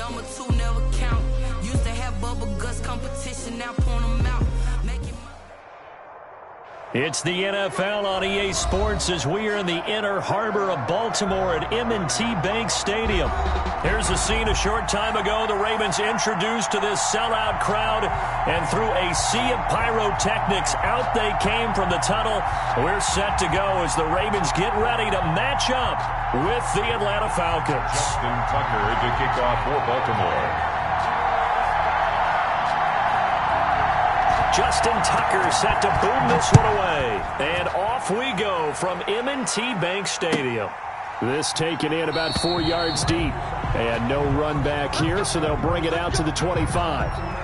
number two never count. Used to have bubble guts competition, now point them out. It's the NFL on EA Sports as we are in the inner harbor of Baltimore at M&T Bank Stadium. Here's a scene a short time ago. The Ravens introduced to this sellout crowd, and through a sea of pyrotechnics, out they came from the tunnel. We're set to go as the Ravens get ready to match up with the Atlanta Falcons. Justin Tucker to kick off for Baltimore. Justin Tucker set to boom this one away. And off we go from M&T Bank Stadium. This taken in about 4 yards deep. And no run back here, so they'll bring it out to the 25.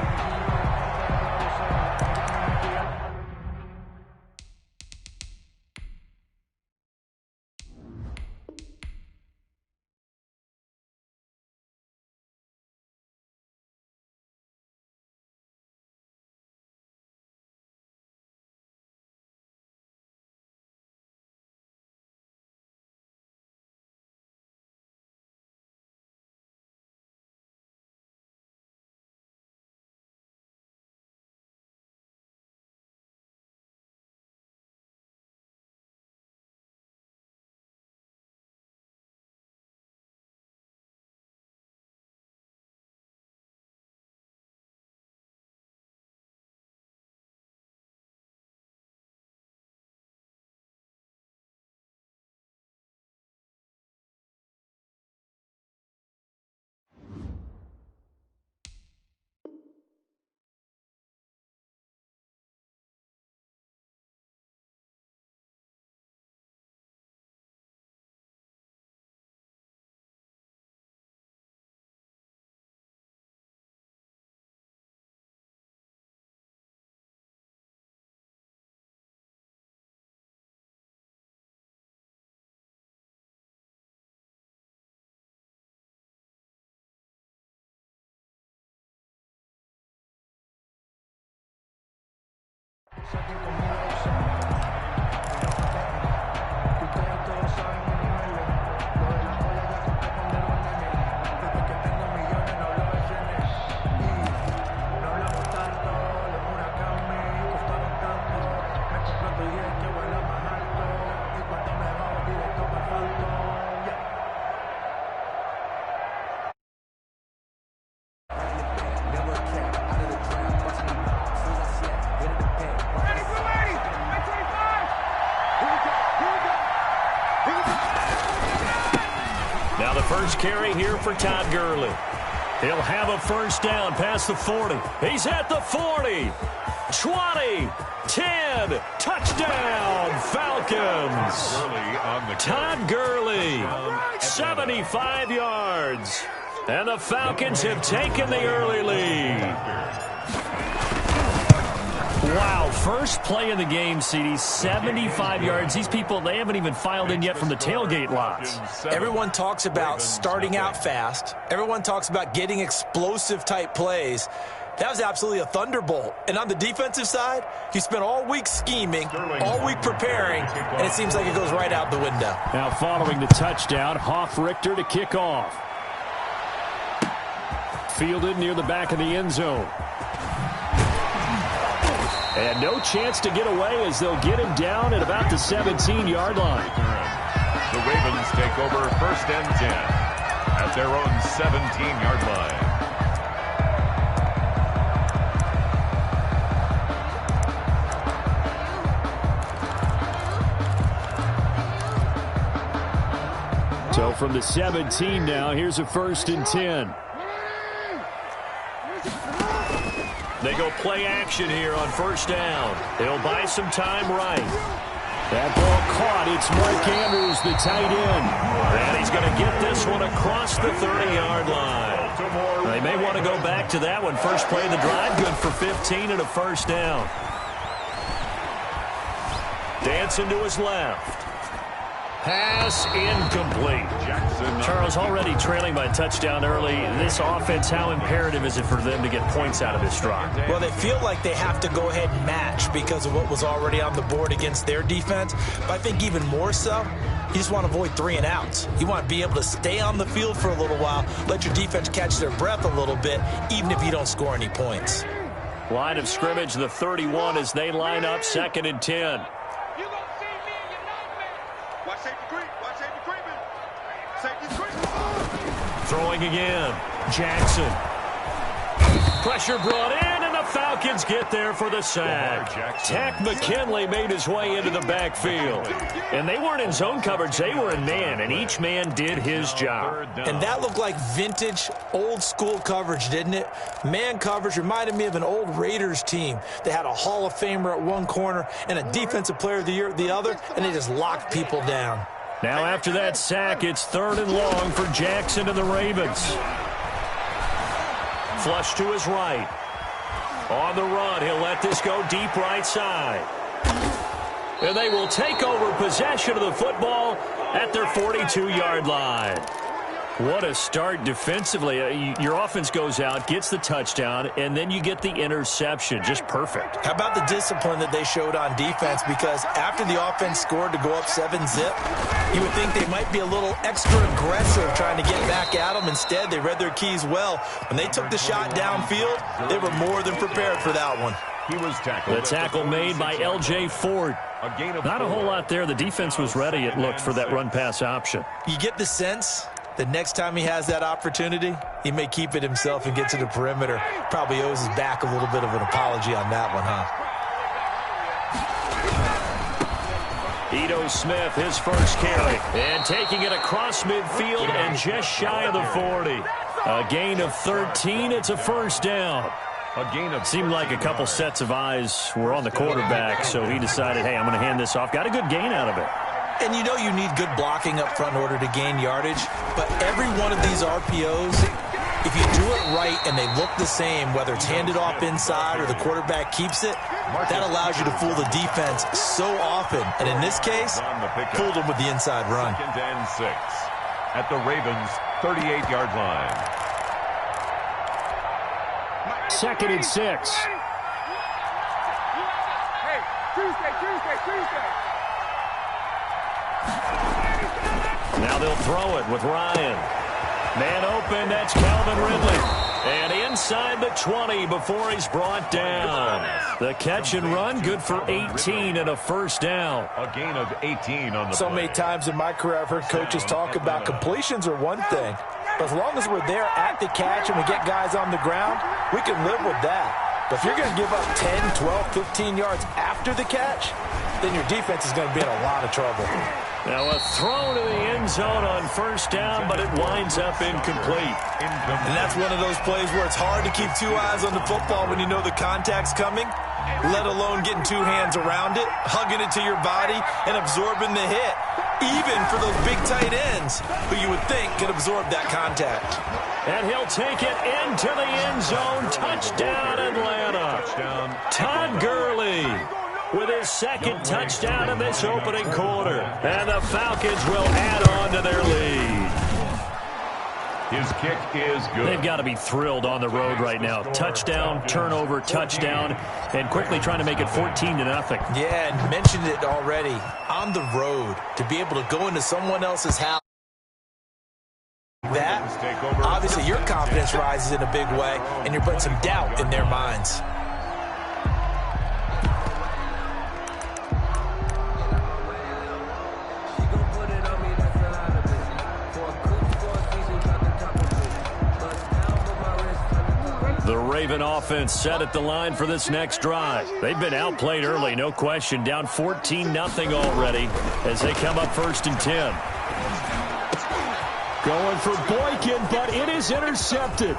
First carry here for Todd Gurley. He'll have a first down past the 40. He's at the 40. 20. 10. Touchdown, Falcons. Todd Gurley. 75 yards. And the Falcons have taken the early lead. Wow, first play of the game, CD, 75 yards. These people, they haven't even filed in yet from the tailgate lots. Everyone talks about starting out fast. Everyone talks about getting explosive-type plays. That was absolutely a thunderbolt. And on the defensive side, you spent all week scheming, all week preparing, and it seems like it goes right out the window. Now following the touchdown, Hoff-Richter to kick off. Fielded near the back of the end zone. And no chance to get away as they'll get him down at about the 17-yard line. The Ravens take over 1st and 10 at their own 17-yard line. So from the 17 now, here's a 1st and 10. They go play action here on 1st down. They'll buy some time right. That ball caught. It's Mark Andrews, the tight end. And he's going to get this one across the 30-yard line. They may want to go back to that one. First play of the drive, good for 15 and a 1st down. Dancing to his left. Pass incomplete. Charles, already trailing by a touchdown early. This offense, how imperative is it for them to get points out of this drive? Well, they feel like they have to go ahead and match because of what was already on the board against their defense. But I think even more so, you just want to avoid 3 and outs. You want to be able to stay on the field for a little while, let your defense catch their breath a little bit, even if you don't score any points. Line of scrimmage, the 31 as they line up, 2nd and 10. Throwing again. Jackson. Pressure brought in, and the Falcons get there for the sack. Tack McKinley made his way into the backfield. And they weren't in zone coverage. They were in man, and each man did his job. And that looked like vintage, old-school coverage, didn't it? Man coverage reminded me of an old Raiders team. They had a Hall of Famer at one corner and a Defensive Player of the Year at the other, and they just locked people down. Now after that sack, it's 3rd and long for Jackson and the Ravens. Flush to his right. On the run, he'll let this go deep right side. And they will take over possession of the football at their 42-yard line. What a start defensively. Your offense goes out, gets the touchdown, and then you get the interception. Just perfect. How about the discipline that they showed on defense? Because after the offense scored to go up 7-zip, you would think they might be a little extra aggressive trying to get back at them. Instead, they read their keys well. When they took the shot downfield, they were more than prepared for that one. He was tackled. The tackle made by L.J. Ford. Not a whole lot there. The defense was ready, it looked, for that run-pass option. You get the sense the next time he has that opportunity, he may keep it himself and get to the perimeter. Probably owes his back a little bit of an apology on that one, huh? Ito Smith, his first carry. And taking it across midfield and just shy of the 40. A gain of 13. It's a first down. Seemed like a couple sets of eyes were on the quarterback, so he decided, hey, I'm going to hand this off. Got a good gain out of it. And you know you need good blocking up front in order to gain yardage, but every one of these RPOs, if you do it right and they look the same, whether it's handed off inside or the quarterback keeps it, that allows you to fool the defense so often. And in this case, fooled them with the inside run. 2nd and 6 at the Ravens' 38-yard line. 2nd and 6. Hey, Tuesday. Now they'll throw it with Ryan. Man open, that's Calvin Ridley. And inside the 20 before he's brought down. The catch and run, good for 18 and a first down. A gain of 18 on the So play. many times in my career I've heard coaches talk about completions are one thing. But as long as we're there at the catch and we get guys on the ground, we can live with that. But if you're going to give up 10, 12, 15 yards after the catch, then your defense is going to be in a lot of trouble. Now a throw to the end zone on first down, but it winds up incomplete. And that's one of those plays where it's hard to keep 2 eyes on the football when you know the contact's coming, let alone getting 2 hands around it, hugging it to your body, and absorbing the hit, even for those big tight ends who you would think could absorb that contact. And he'll take it into the end zone. Touchdown, Atlanta. Todd Gurley with his 2nd touchdown in this opening quarter. And the Falcons will add on to their lead. His kick is good. They've got to be thrilled on the road right now. Touchdown, turnover, touchdown, and quickly trying to make it 14-0. Yeah, and mentioned it already. On the road, to be able to go into someone else's house, that, obviously your confidence rises in a big way, and you're putting some doubt in their minds. The Raven offense set at the line for this next drive. They've been outplayed early, no question. Down 14-0 already as they come up 1st and 10. Going for Boykin, but it is intercepted.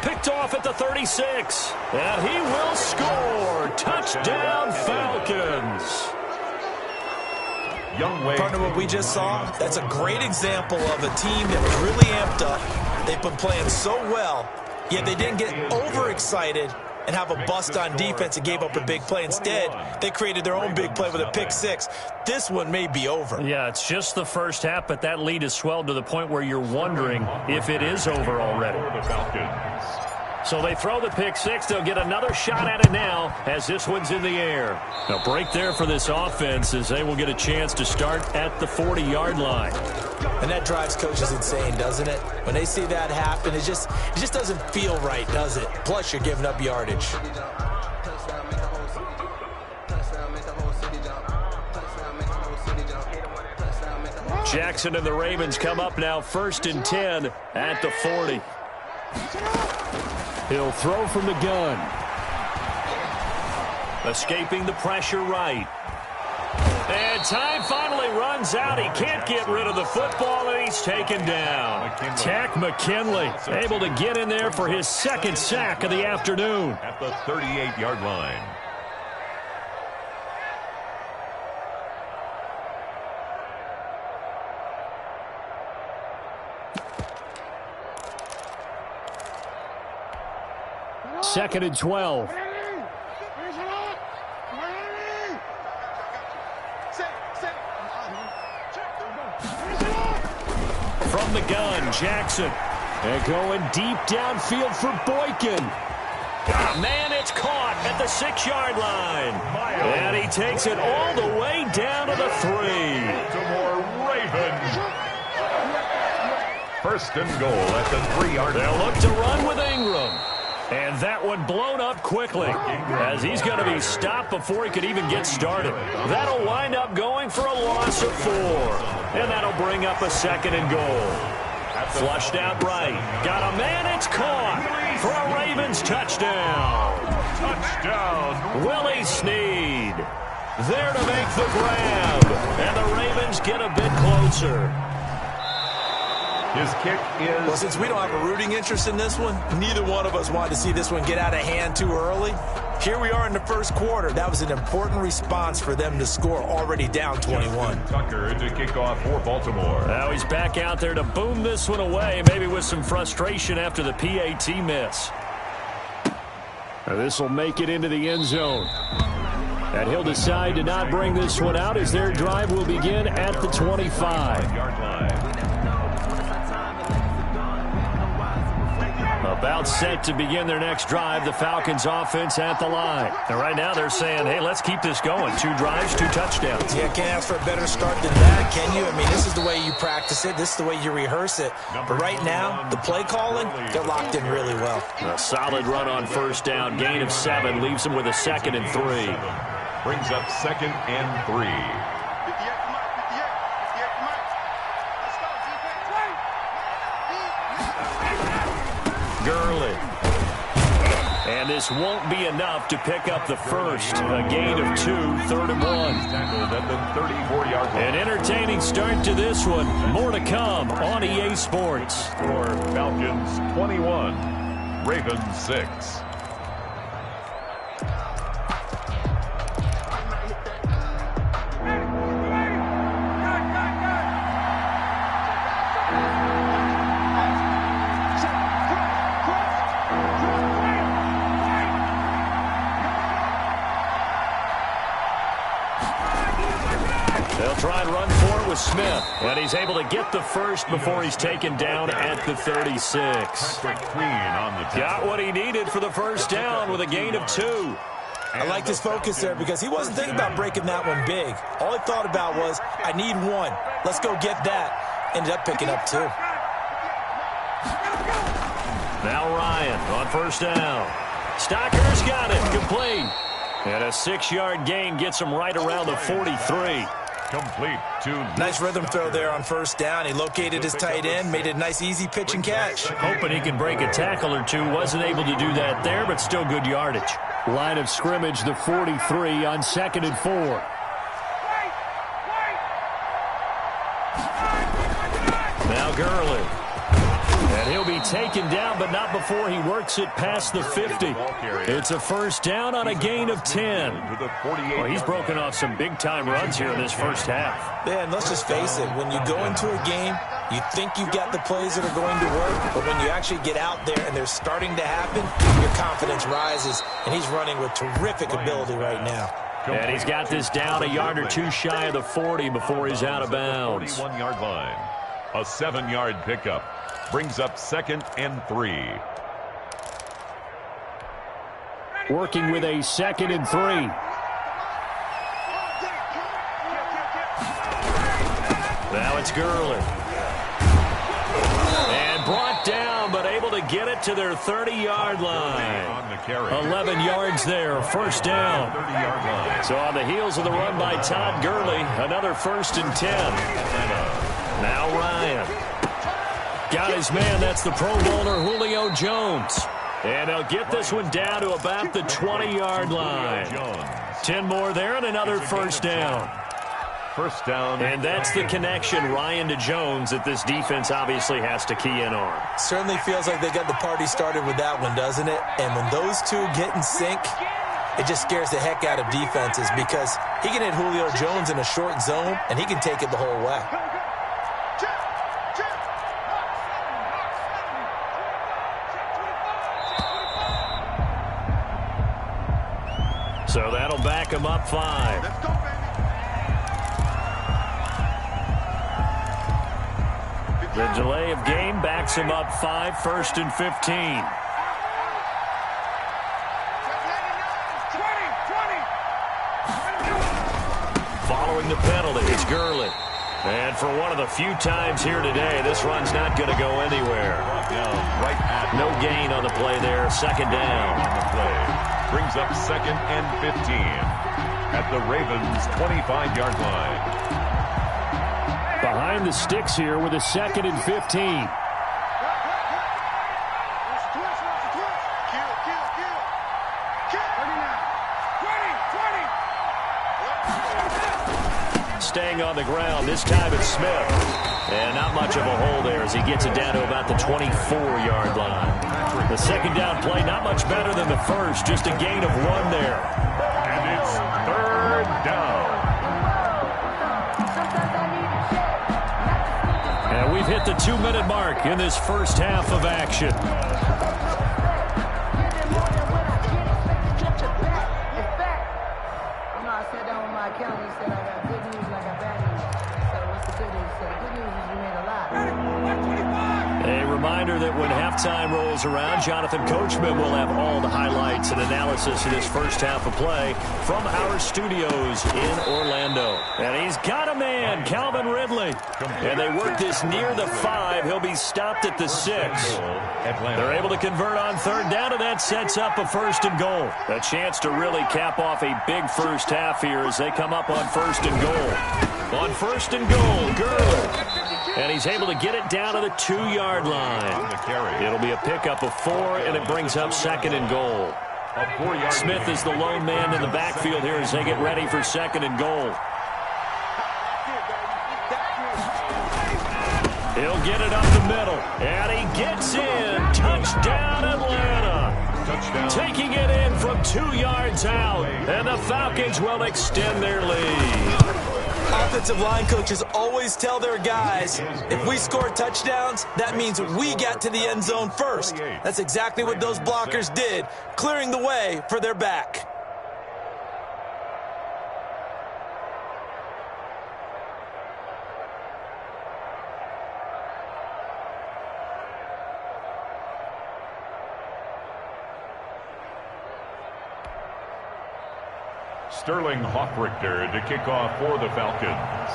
Picked off at the 36. And he will score. Touchdown, Falcons. Partner, what we just saw, that's a great example of a team that was really amped up. They've been playing so well, yet they didn't get overexcited and have a bust on defense and gave up a big play. Instead, they created their own big play with a pick six. This one may be over. Yeah, it's just the first half, but that lead has swelled to the point where you're wondering if it is over already. So they throw the pick six. They'll get another shot at it now as this one's in the air. A break there for this offense as they will get a chance to start at the 40-yard line. And that drives coaches insane, doesn't it? When they see that happen, it just doesn't feel right, does it? Plus, you're giving up yardage. Jackson and the Ravens come up now 1st and 10 at the 40. He'll throw from the gun. Escaping the pressure right. And time finally runs out. He can't get rid of the football, and he's taken down. Tack McKinley able to get in there for his second sack of the afternoon. At the 38-yard line. Second and 12. From the gun, Jackson. And going deep downfield for Boykin. Oh, man, it's caught at the 6-yard line. And he takes it all the way down to the 3. Baltimore Ravens. 1st and goal at the 3-yard line. They'll look to run with Ingram. And that one blown up quickly as he's going to be stopped before he could even get started. That'll wind up going for a loss of 4. And that'll bring up a 2nd and goal. Flushed out right. Got a man. It's caught for a Ravens touchdown. Touchdown. Willie Snead there to make the grab. And the Ravens get a bit closer. His kick is... Well, since we don't have a rooting interest in this one, neither one of us wanted to see this one get out of hand too early. Here we are in the first quarter. That was an important response for them to score, already down 21. Tucker to kick off for Baltimore. Now he's back out there to boom this one away, maybe with some frustration after the PAT miss. This will make it into the end zone. And he'll decide to not bring this one out as their drive will begin at the 25. About set to begin their next drive, the Falcons offense at the line. And right now they're saying, hey, let's keep this going. 2 drives, 2 touchdowns. Yeah, can't ask for a better start than that, can you? I mean, this is the way you practice it. This is the way you rehearse it. But right now, the play calling, they're locked in really well. A solid run on 1st down. Gain of 7 leaves them with a 2nd and 3. Brings up 2nd and 3. Gurley. And this won't be enough to pick up the first. A gain of 2, 3rd and 1. Tackled at the 34-yard line. An entertaining start to this one. More to come on EA Sports. For Falcons 21, Ravens 6. Try and run for it with Smith. And he's able to get the first before he's taken down at the 36. Got what he needed for the 1st down with a gain of 2. I liked his focus there because he wasn't thinking about breaking that one big. All he thought about was, I need 1. Let's go get that. Ended up picking up 2. Now Ryan on 1st down. Stocker's got it. Complete. And a 6-yard gain gets him right around the 43. Complete to... Nice rhythm throw there on 1st down. He located his tight end, made it a nice easy pitch and catch. Hoping he could break a tackle or 2. Wasn't able to do that there, but still good yardage. Line of scrimmage, the 43 on 2nd and 4. Now Gurley. And he'll be taken down, but not before he works it past the 50. It's a first down on a gain of 10. Well, he's broken off some big-time runs here in this first half. Yeah, and let's just face it. When you go into a game, you think you've got the plays that are going to work, but when you actually get out there and they're starting to happen, your confidence rises, and he's running with terrific ability right now. And he's got this down a yard or two shy of the 40 before he's out of bounds. 41-yard line. A 7-yard pickup brings up 2nd and 3. Working with a 2nd and 3. Now it's Gurley. And brought down, but able to get it to their 30-yard line. 11 yards there, first down. So on the heels of the run by Todd Gurley, another 1st and 10. Now Ryan. Got his man, that's the Pro Bowler Julio Jones. And they'll get this one down to about the 20-yard line. 10 more there and another first down. First down. And that's the connection, Ryan to Jones, that this defense obviously has to key in on. Certainly feels like they got the party started with that one, doesn't it? And when those two get in sync, it just scares the heck out of defenses because he can hit Julio Jones in a short zone, and he can take it the whole way. So that'll back him up 5. Let's go, baby. The delay of game backs him up 5, 1st and 15. 20. Following the penalty, it's Gurley. And for one of the few times here today, this run's not going to go anywhere. No gain on the play there, 2nd down. On the play. Brings up 2nd and 15 at the Ravens' 25-yard line. Behind the sticks here with a 2nd and 15. Staying on the ground, this time it's Smith. And not much of a hole there as he gets it down to about the 24-yard line. The 2nd down play, not much better than the first, just a gain of 1 there. And it's 3rd down. And we've hit the 2-minute mark in this first half of action. A reminder that when halftime rolls around, Jonathan Coachman will have all the highlights and analysis of this first half of play from our studios in Orlando. And he's got a man, Calvin Ridley. And they work this near the 5. He'll be stopped at the 6. They're able to convert on 3rd down, and that sets up a 1st and goal. A chance to really cap off a big first half here as they come up on 1st and goal. On 1st and goal, Gurley. And he's able to get it down to the 2-yard line. It'll be a pickup of 4, and it brings up 2nd and goal. Smith is the lone man in the backfield here as they get ready for 2nd and goal. He'll get it up the middle, and he gets in. Touchdown, Atlanta. Touchdown. Taking it in from 2 yards out, and the Falcons will extend their lead. Offensive line coaches always tell their guys, if we score touchdowns, that means we got to the end zone first. That's exactly what those blockers did, clearing the way for their back. Sterling Hoffrichter to kick off for the Falcons.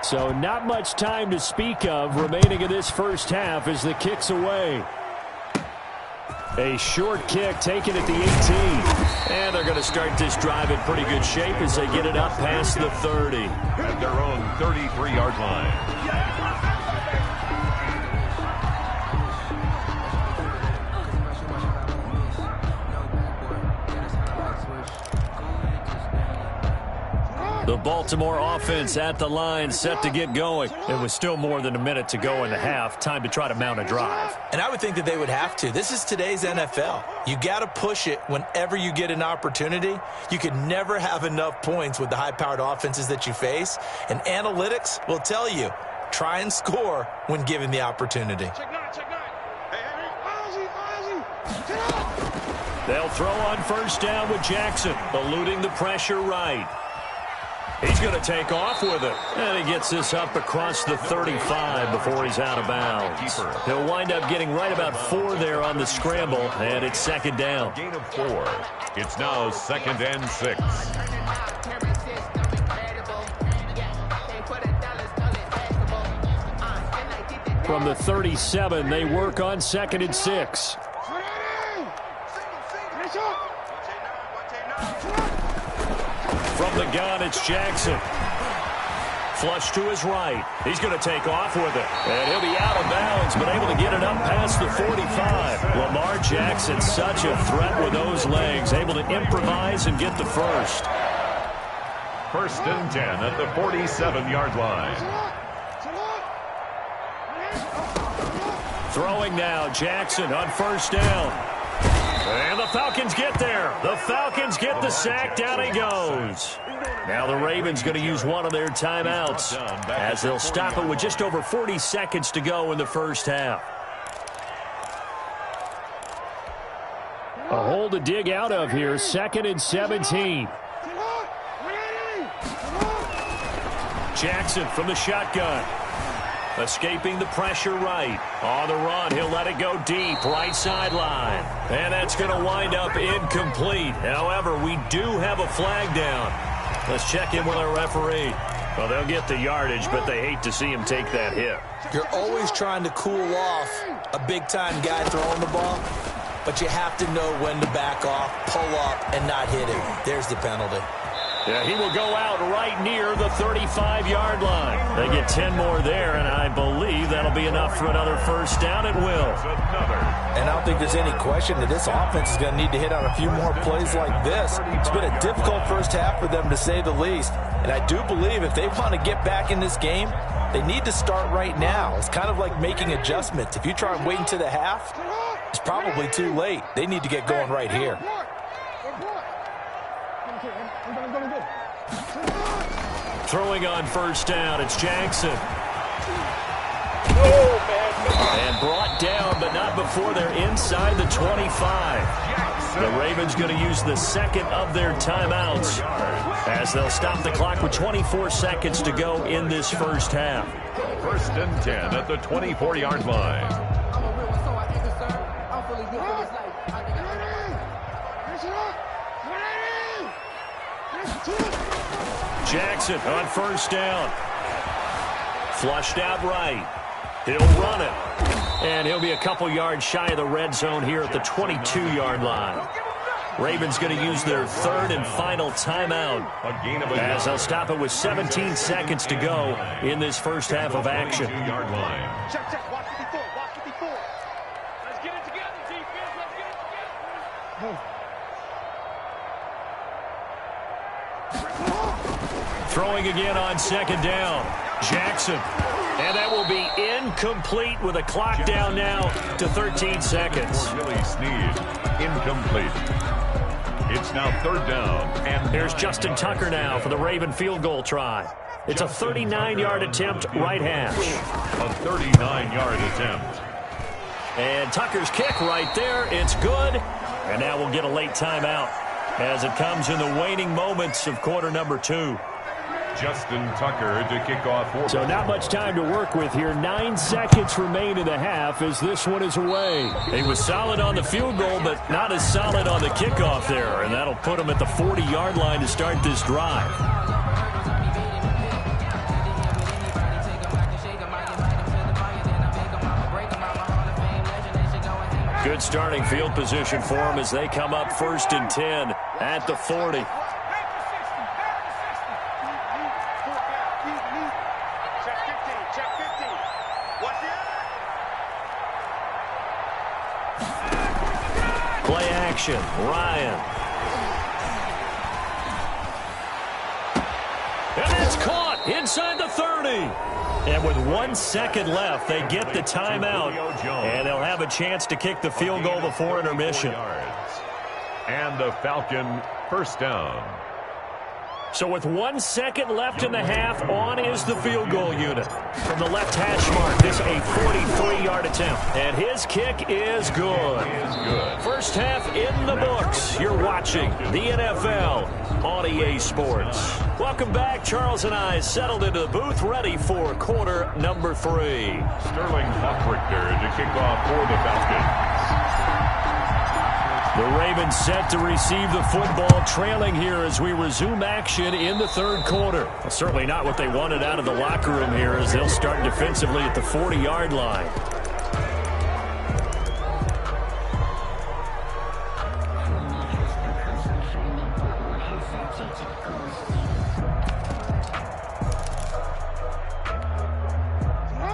So not much time to speak of remaining in this first half as the kick's away. A short kick taken at the 18. And they're going to start this drive in pretty good shape as they get it up past the 30. At their own 33-yard line. The Baltimore offense at the line, set to get going. It was still more than a minute to go in the half. Time to try to mount a drive. And I would think that they would have to. This is today's NFL. You got to push it whenever you get an opportunity. You can never have enough points with the high-powered offenses that you face. And analytics will tell you, try and score when given the opportunity. They'll throw on first down with Jackson, eluding the pressure right. He's going to take off with it. And he gets this up across the 35 before he's out of bounds. He'll wind up getting right about 4 there on the scramble, and it's second down. Gain of 4. It's now 2nd and 6. From the 37, they work on 2nd and 6. From the gun, it's Jackson. Flush to his right. He's going to take off with it. And he'll be out of bounds, but able to get it up past the 45. Lamar Jackson, such a threat with those legs. Able to improvise and get the first. 1st and 10 at the 47-yard line. Throwing now, Jackson on first down. And the Falcons get there. The Falcons get the sack. Down he goes. Now the Ravens going to use one of their timeouts as they'll stop it with just over 40 seconds to go in the first half. A hole to dig out of here. 2nd and 17. Jackson from the shotgun. Escaping the pressure right. On the run, he'll let it go deep, right sideline. And that's going to wind up incomplete. However, we do have a flag down. Let's check in with our referee. Well, they'll get the yardage, but they hate to see him take that hit. You're always trying to cool off a big-time guy throwing the ball, but you have to know when to back off, pull up, and not hit him. There's the penalty. Yeah, he will go out right near the 35-yard line. They get 10 more there, and I believe that'll be enough for another first down. It will. And I don't think there's any question that this offense is going to need to hit on a few more plays like this. It's been a difficult first half for them, to say the least. And I do believe if they want to get back in this game, they need to start right now. It's kind of like making adjustments. If you try and wait until the half, it's probably too late. They need to get going right here. Throwing on first down, it's Jackson. And brought down, but not before they're inside the 25. The Ravens going to use the second of their timeouts as they'll stop the clock with 24 seconds to go in this first half. 1st and 10 at the 24-yard line. Jackson on first down. Flushed out right. He'll run it. And he'll be a couple yards shy of the red zone here at the 22-yard line. Ravens going to use their 3rd and final timeout as they'll stop it with 17 seconds to go in this first half of action. Check, check. Watch 54. Watch 54. Let's get it together, defense. Let's get it together. Throwing again on second down. Jackson. And that will be incomplete with a clock down now to 13 seconds. Really sneezed. Incomplete. It's now 3rd down. And here's Justin Tucker now for the Raven field goal try. It's a 39-yard attempt, right hash. A 39-yard attempt. And Tucker's kick right there. It's good. And now we'll get a late timeout as it comes in the waning moments of quarter number 2. Justin Tucker to kick off. So not much time to work with here. 9 seconds remain in the half as this one is away. He was solid on the field goal, but not as solid on the kickoff there. And that'll put him at the 40-yard line to start this drive. Good starting field position for them as they come up 1st and 10 at the 40. Play action, Ryan. shot inside the 30. And with 1 second left, they get the timeout. And they'll have a chance to kick the field goal before intermission. And the Falcon first down. So with 1 second left in the half, on is the field goal unit. From the left hash mark, this a 43-yard attempt. And his kick is good. First half in the books. You're watching the NFL on EA Sports. Welcome back. Charles and I settled into the booth, ready for quarter number 3. Sterling Hockrichter to kick off for the Falcons. The Ravens set to receive the football, trailing here as we resume action in the third quarter. Well, certainly not what they wanted out of the locker room here as they'll start defensively at the 40-yard line.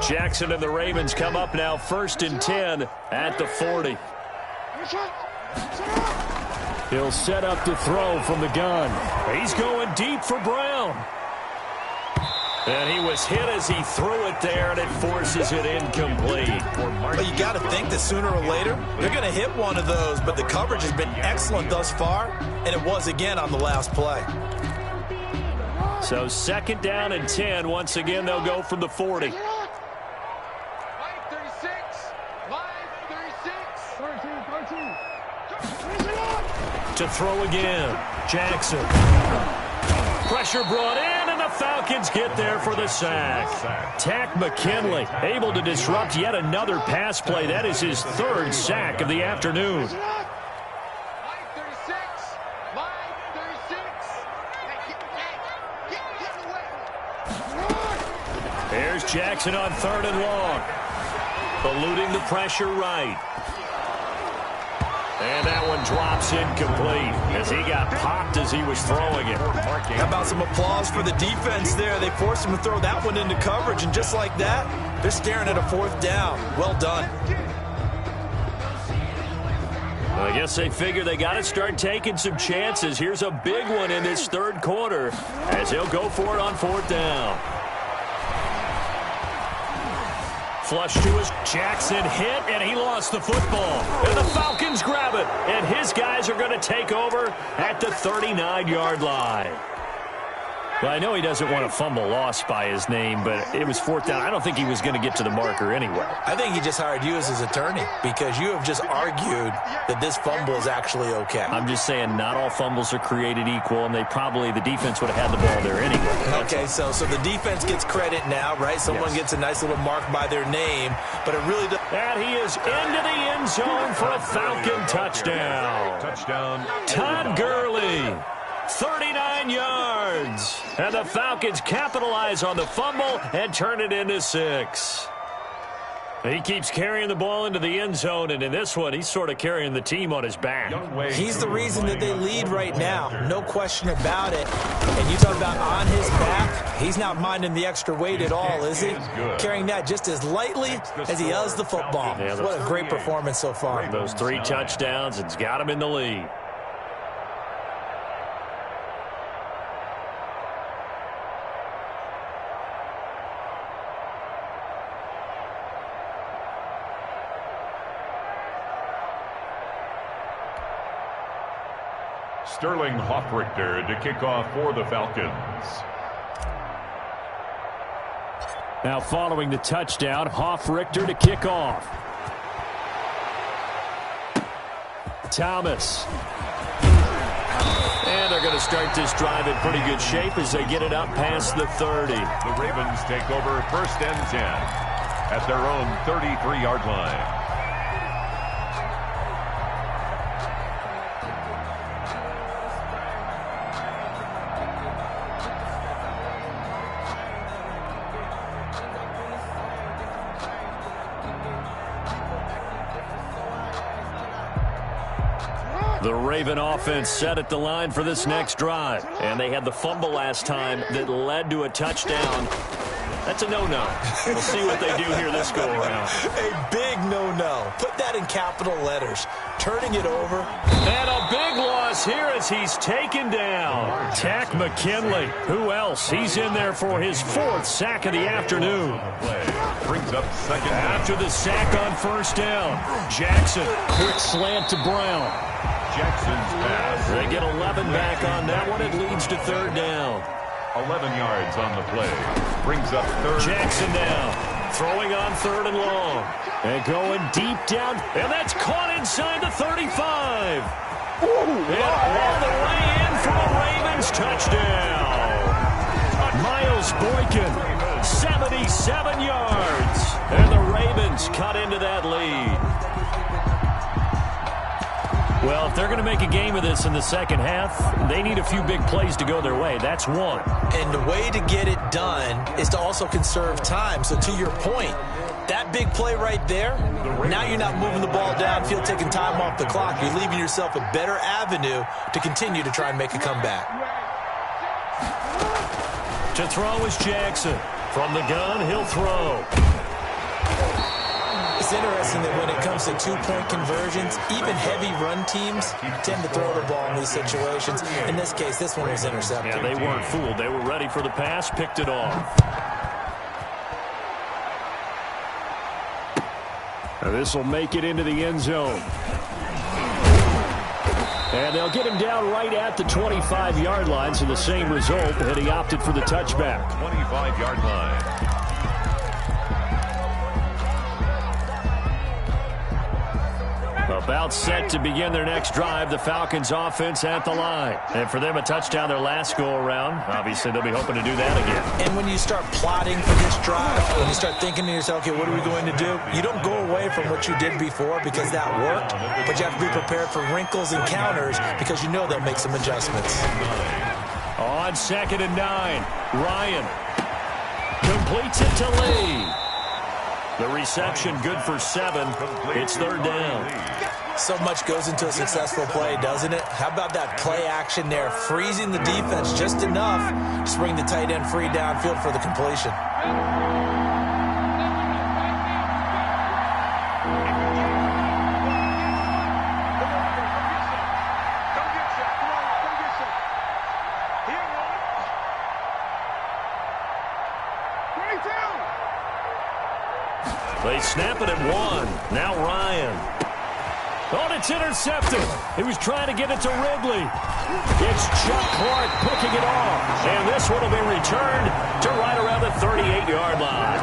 Jackson and the Ravens come up now 1st and 10 at the 40. He'll set up to throw from the gun. He's going deep for Brown. And he was hit as he threw it there, and it forces it incomplete. Well, you got to think that sooner or later, they're going to hit one of those, but the coverage has been excellent thus far, and it was again on the last play. So 2nd down and 10. Once again, they'll go from the 40. To throw again, Jackson. Pressure brought in, and the Falcons get there for the sack. Tack McKinley able to disrupt yet another pass play. That is his 3rd sack of the afternoon. There's Jackson on 3rd and long. Eluding the pressure right. And that one drops incomplete as he got popped as he was throwing it. How about some applause for the defense there? They forced him to throw that one into coverage, and just like that, they're staring at a 4th down. Well done. Well, I guess they figure they got to start taking some chances. Here's a big one in this third quarter as he'll go for it on 4th down. Flush to his Jackson hit, and he lost the football. And the Falcons grab it, and his guys are going to take over at the 39-yard line. Well, I know he doesn't want a fumble lost by his name, but it was 4th down. I don't think he was going to get to the marker anyway. I think he just hired you as his attorney because you have just argued that this fumble is actually okay. I'm just saying not all fumbles are created equal, and the defense would have had the ball there anyway. Okay, so the defense gets credit now, right? Someone gets a nice little mark by their name, but it really does. And he is into the end zone for a Falcon touchdown. Todd Gurley. 39 yards. And the Falcons capitalize on the fumble and turn it into 6. He keeps carrying the ball into the end zone, and in this one, he's sort of carrying the team on his back. He's the reason that they lead right now. No question about it. And you talk about on his back, he's not minding the extra weight at all, is he? Carrying that just as lightly as he does the football. Yeah, what a great performance so far. Those 3 touchdowns, it's got him in the lead. Sterling Hockrichter to kick off for the Falcons. Now following the touchdown, Hockrichter to kick off. Thomas. And they're going to start this drive in pretty good shape as they get it up past the 30. The Ravens take over 1st and 10 at their own 33-yard line. The Raven offense set at the line for this next drive. And they had the fumble last time that led to a touchdown. That's a no-no. We'll see what they do here this go-around. A big no-no. Put that in capital letters. turning it over. And a big loss here as he's taken down. Tack McKinley. Who else? He's in there for his 4th sack of the afternoon. Brings up second down. After the sack on first down, Jackson. Quick slant to Brown. Jackson's pass. They get 11 back on that one. It leads to 3rd down. 11 yards on the play. Brings up 3rd. Jackson now. Throwing on 3rd and long. And going deep down. And that's caught inside the 35. And all the way in for a Ravens touchdown. Miles Boykin, 77 yards. And the Ravens cut into that lead. Well, if they're going to make a game of this in the second half, they need a few big plays to go their way. That's one. And the way to get it done is to also conserve time. So to your point, that big play right there, now you're not moving the ball downfield, taking time off the clock. You're leaving yourself a better avenue to continue to try and make a comeback. To throw is Jackson. From the gun, he'll throw. It's interesting that when it comes to two-point conversions, even heavy run teams tend to throw the ball in these situations. In this case, this one was intercepted. Yeah, they weren't fooled. They were ready for the pass, picked it off. This will make it into the end zone. And they'll get him down right at the 25-yard line, so the same result, and he opted for the touchback. 25-yard line. About set to begin their next drive, the Falcons offense at the line. And for them, a touchdown their last go-around. Obviously, they'll be hoping to do that again. And when you start plotting for this drive, when you start thinking to yourself, okay, what are we going to do? You don't go away from what you did before because that worked, but you have to be prepared for wrinkles and counters because you know they'll make some adjustments. On 2nd and 9, Ryan completes it to Lee. The reception good for 7. It's 3rd down. So much goes into a successful play, doesn't it? How about that play action there, freezing the defense just enough to bring the tight end free downfield for the completion. They snap it at 1. Now Ryan. Oh, it's intercepted. He was trying to get it to Ridley. It's Chuck Clark picking it off. And this one will be returned to right around the 38-yard line.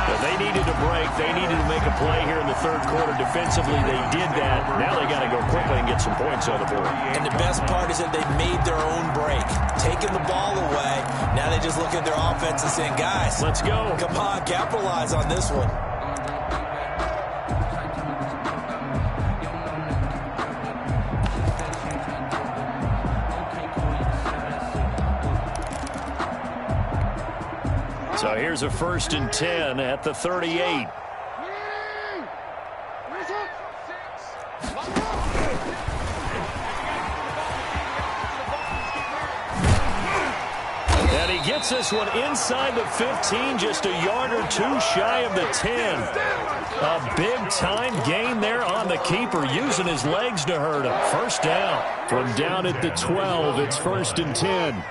But they needed to break. They needed to make a play here in the 3rd quarter. Defensively, they did that. Now they got to go quickly and get some points on the board. And the best part is that they made their own break. Taking the ball away. Now they just look at their offense and saying, guys, let's go. Come on, capitalize on this one. So here's a 1st and 10 at the 38. And he gets this one inside the 15, just a yard or 2 shy of the 10. A big-time gain there on the keeper, using his legs to hurt him. 1st down. From down at the 12, it's 1st and 10.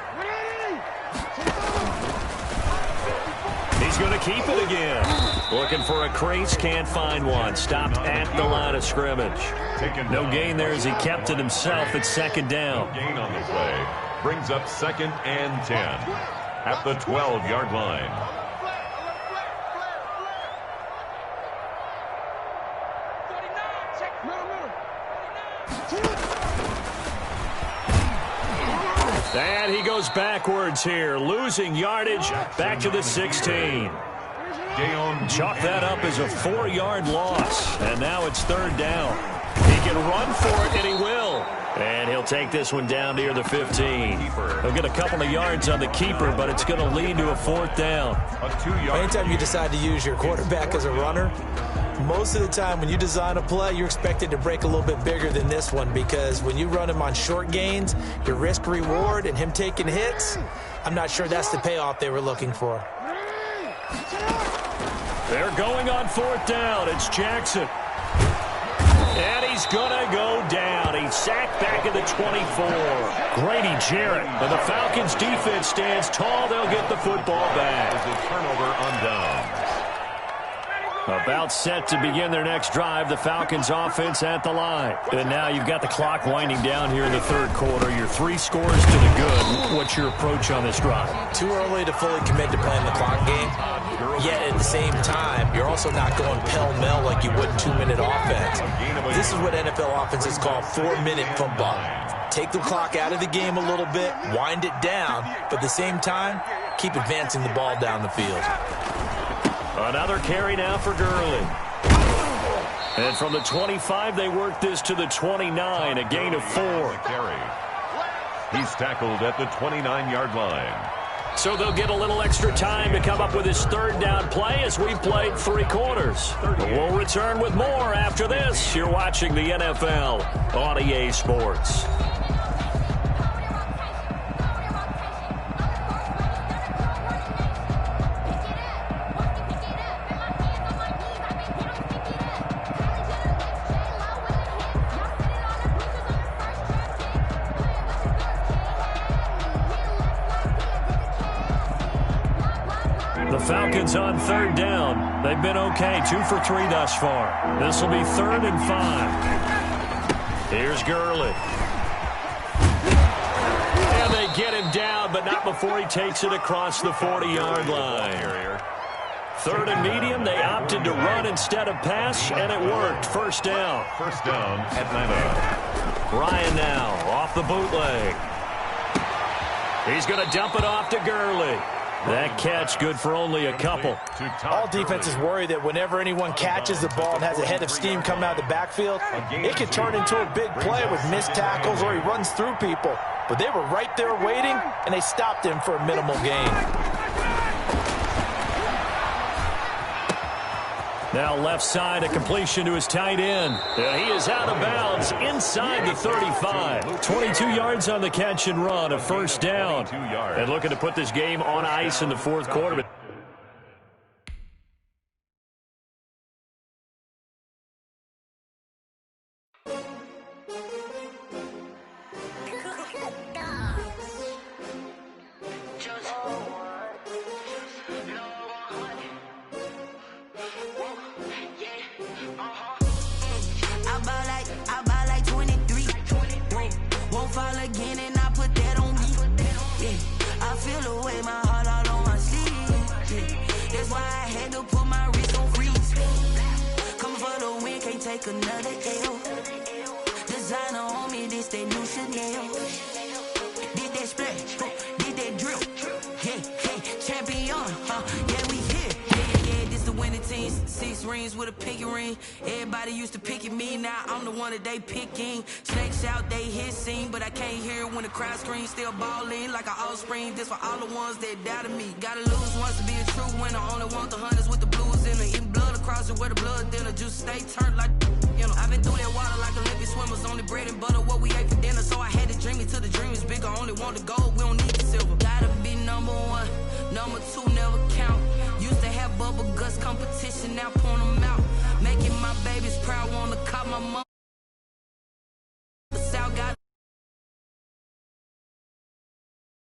He's going to keep it again. Looking for a crease, can't find one. Stopped at the line of scrimmage. No gain there as he kept it himself at 2nd down. Gain on the play. Brings up 2nd and 10 at the 12-yard line. And he goes backwards here, losing yardage back to the 16. Chalk that up as a 4-yard loss, and now it's 3rd down. He can run for it, and he will. And he'll take this one down near the 15. He'll get a couple of yards on the keeper, but it's going to lead to a 4th down. Anytime you decide to use your quarterback as a runner, most of the time when you design a play, you're expected to break a little bit bigger than this one because when you run him on short gains, your risk-reward and him taking hits, I'm not sure that's the payoff they were looking for. They're going on 4th down. It's Jackson. And he's going to go down. He's sacked back at the 24. Grady Jarrett. But the Falcons' defense stands tall. They'll get the football back. There's a turnover on downs. About set to begin their next drive, the Falcons offense at the line. And now you've got the clock winding down here in the third quarter. You're 3 scores to the good. What's your approach on this drive? Too early to fully commit to playing the clock game. Yet at the same time, you're also not going pell-mell like you would 2-minute offense. This is what NFL offenses call 4-minute football. Take the clock out of the game a little bit, wind it down, but at the same time, keep advancing the ball down the field. Another carry now for Gurley. And from the 25, they work this to the 29, a gain of 4. He's tackled at the 29-yard line. So they'll get a little extra time to come up with his third down play as we played 3 quarters. We'll return with more after this. You're watching the NFL on EA Sports. Falcons on third down. They've been okay, 2 for 3 thus far. This will be 3rd and 5. Here's Gurley. And they get him down, but not before he takes it across the 40-yard line. 3rd and medium, they opted to run instead of pass, and it worked. First down. First down, Atlanta. Ryan now off the bootleg. He's going to dump it off to Gurley. That catch good for only a couple. All defenses worry that whenever anyone catches the ball and has a head of steam coming out of the backfield, it can turn into a big play with missed tackles or he runs through people. But they were right there waiting, and they stopped him for a minimal gain. Now left side, a completion to his tight end. He is out of bounds inside the 35. 22 yards on the catch and run, a first down. And looking to put this game on ice in the fourth quarter. Another L. Designer on me, this that new Chanel. Did that splash, did that drill. Yeah, champion, yeah, we here. Yeah, this the winning team. 6 rings with a pinky ring. Everybody used to pick at me, now I'm the one that they picking. Snakes out, they hit scene, but I can't hear it when the crowd screams. Still balling like an offspring. This for all the ones that doubted me. Gotta lose once to be a true winner. Only want the hunters with the blues in it. Eating blood across it where the blood dinner. Juice stay turned like, you know. I've been through that water like Olympic swimmers. Only bread and butter what we ate for dinner. So I had to dream it till the dream is bigger. Only want the gold, we don't need the silver. Gotta